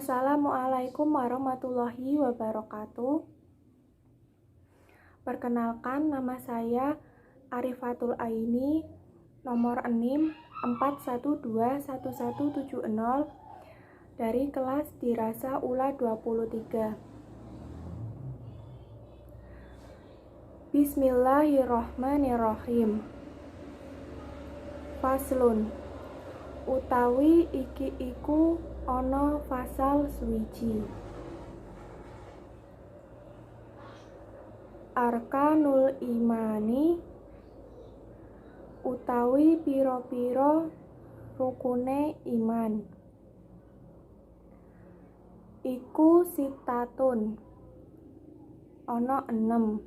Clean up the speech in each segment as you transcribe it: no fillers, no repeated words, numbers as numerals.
Assalamualaikum warahmatullahi wabarakatuh. Perkenalkan, nama saya Arifatul Aini, nomor NIM 4121170 dari kelas Dirasa ULA 23. Bismillahirrohmanirrohim. Faslun, utawi iki iku ana fasal suwiji. Arkanul imani, utawi pira-pira rukune iman, iku sitatun, ana 6.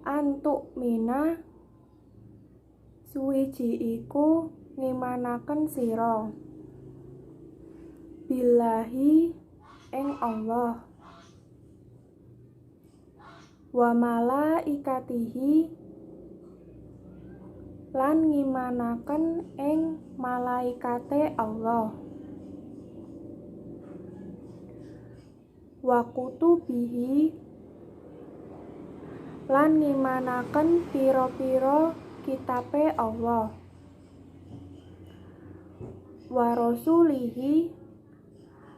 Antuk mina, suwiji iku ngimanaken sira billahi ing Allah, wa malaikatihi, lan ngimanaken ing malaikate Allah, wa kutubihi, lan ngimanaken pira-pira kitabe Allah, wa rasulihi,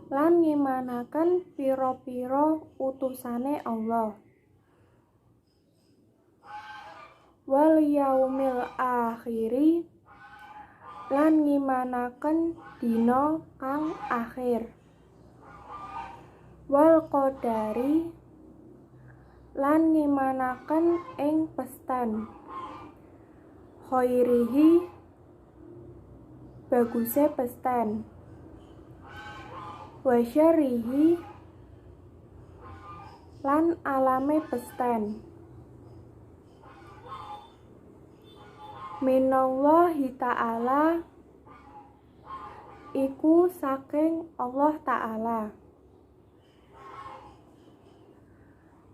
lan ngimanaken pira-pira utusane Allah, wal yaumil akhiri, lan ngimanaken dina kang akhir, wal qadari, lan ngimanaken ing pestan, khairihi, baguse pestan, wa syarrihi, lan alame pestan, minallahi ta'ala, iku saking Allah Ta'ala.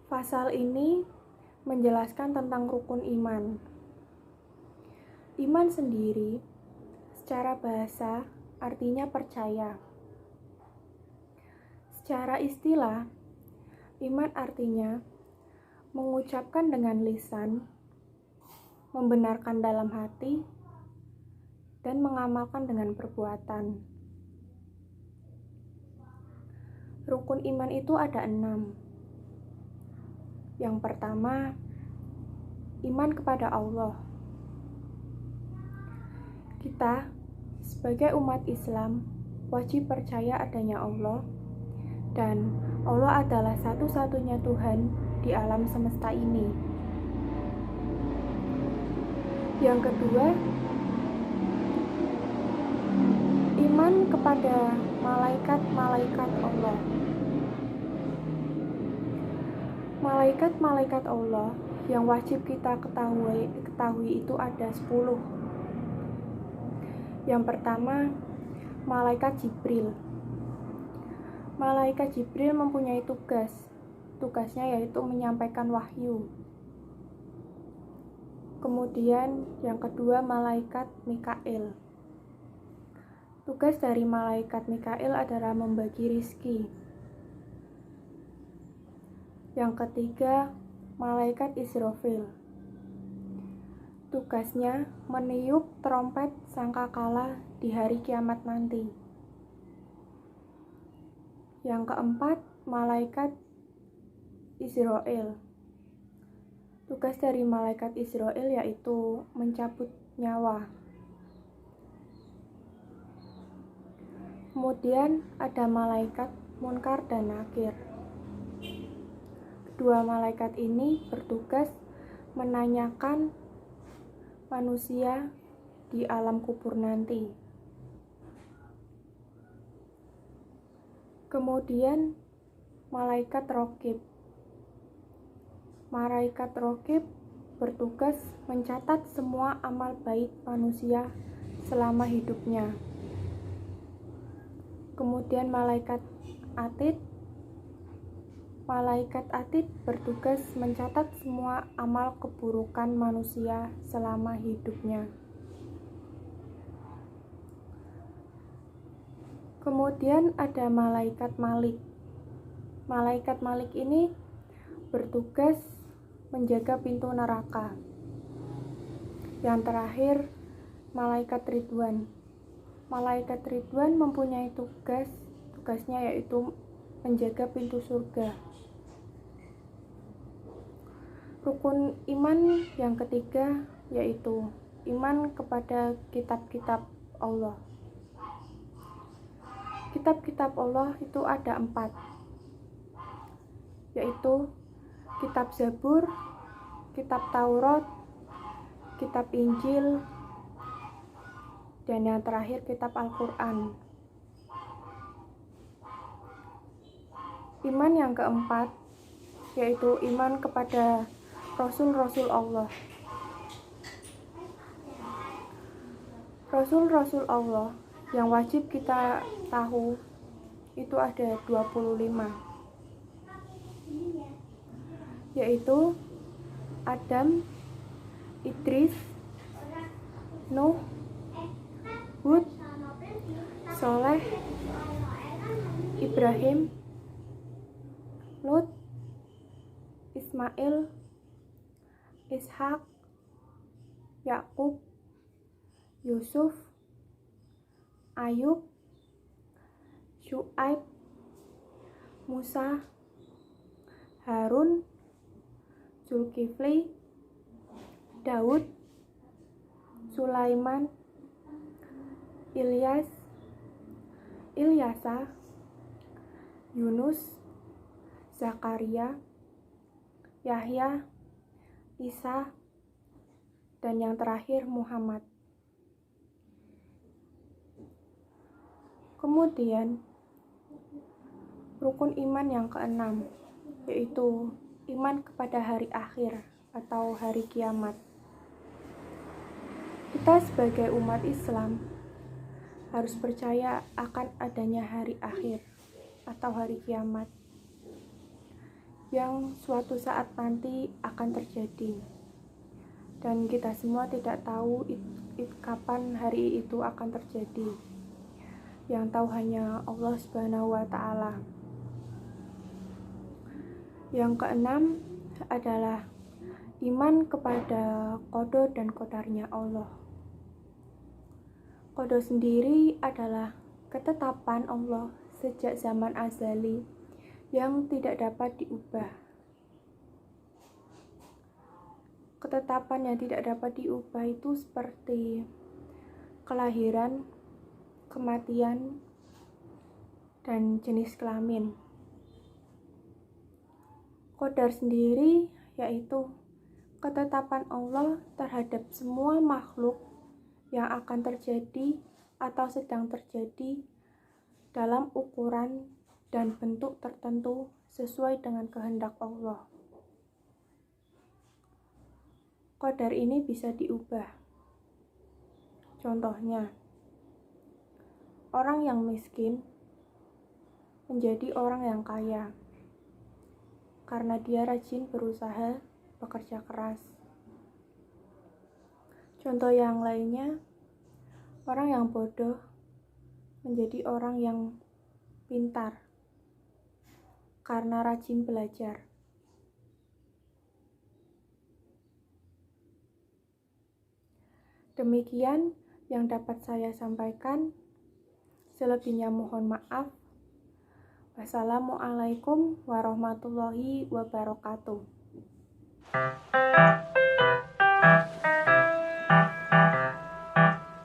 Pasal ini menjelaskan tentang rukun iman. Iman sendiri secara bahasa artinya percaya. Secara istilah, iman artinya mengucapkan dengan lisan, membenarkan dalam hati, dan mengamalkan dengan perbuatan. Rukun iman itu ada 6. Yang pertama, iman kepada Allah. Kita sebagai umat Islam wajib percaya adanya Allah, dan Allah adalah satu-satunya Tuhan di alam semesta ini. Yang kedua, iman kepada malaikat-malaikat Allah. Malaikat-malaikat Allah yang wajib kita ketahui itu ada 10. Yang pertama, malaikat Jibril. Malaikat Jibril mempunyai tugasnya yaitu menyampaikan wahyu. Kemudian yang kedua, malaikat Mikail. Tugas dari malaikat Mikail adalah membagi rizki. Yang ketiga, malaikat Israfil. Tugasnya meniup trompet sangkakala di hari kiamat nanti. Yang keempat, malaikat Israel. Tugas dari malaikat Israel yaitu mencabut nyawa. Kemudian ada malaikat Munkar dan Nakir. Kedua malaikat ini bertugas menanyakan manusia di alam kubur nanti. Kemudian malaikat Raqib. Malaikat Raqib bertugas mencatat semua amal baik manusia selama hidupnya. Kemudian malaikat Atid. Malaikat Atid bertugas mencatat semua amal keburukan manusia selama hidupnya. Kemudian ada malaikat Malik. Malaikat Malik ini bertugas menjaga pintu neraka. Yang terakhir, malaikat Ridwan. Malaikat Ridwan mempunyai tugasnya yaitu menjaga pintu surga. Rukun iman yang ketiga yaitu iman kepada kitab-kitab Allah. Kitab-kitab Allah itu ada 4, yaitu kitab Zabur, kitab Taurat, kitab Injil, dan yang terakhir kitab Al-Quran. Iman yang keempat yaitu iman kepada Rasul-Rasul Allah. Rasul-Rasul Allah yang wajib kita tahu itu ada 25, yaitu Adam, Idris, Nuh, Hud, Soleh, Ibrahim, Lut, Ismail, Ishak, Yakub, Yusuf, Ayub, Syuaib, Musa, Harun, Zulkifli, Daud, Sulaiman, Ilyas, Ilyasa, Yunus, Zakaria, Yahya, Isa, dan yang terakhir Muhammad. Kemudian rukun iman yang keenam yaitu iman kepada hari akhir atau hari kiamat. Kita sebagai umat Islam harus percaya akan adanya hari akhir atau hari kiamat yang suatu saat nanti akan terjadi, dan kita semua tidak tahu kapan hari itu akan terjadi. Yang tahu hanya Allah Subhanahu wa Ta'ala. Yang keenam adalah iman kepada qada dan qadarnya Allah. Qada sendiri adalah ketetapan Allah sejak zaman azali yang tidak dapat diubah. Ketetapan yang tidak dapat diubah itu seperti kelahiran, kematian, dan jenis kelamin. Qadar sendiri yaitu ketetapan Allah terhadap semua makhluk yang akan terjadi atau sedang terjadi dalam ukuran dan bentuk tertentu sesuai dengan kehendak Allah. Qadar ini bisa diubah. Contohnya, orang yang miskin menjadi orang yang kaya karena dia rajin berusaha, bekerja keras. Contoh yang lainnya, orang yang bodoh menjadi orang yang pintar karena rajin belajar. Demikian yang dapat saya sampaikan. Selebihnya mohon maaf. Wassalamualaikum warahmatullahi wabarakatuh.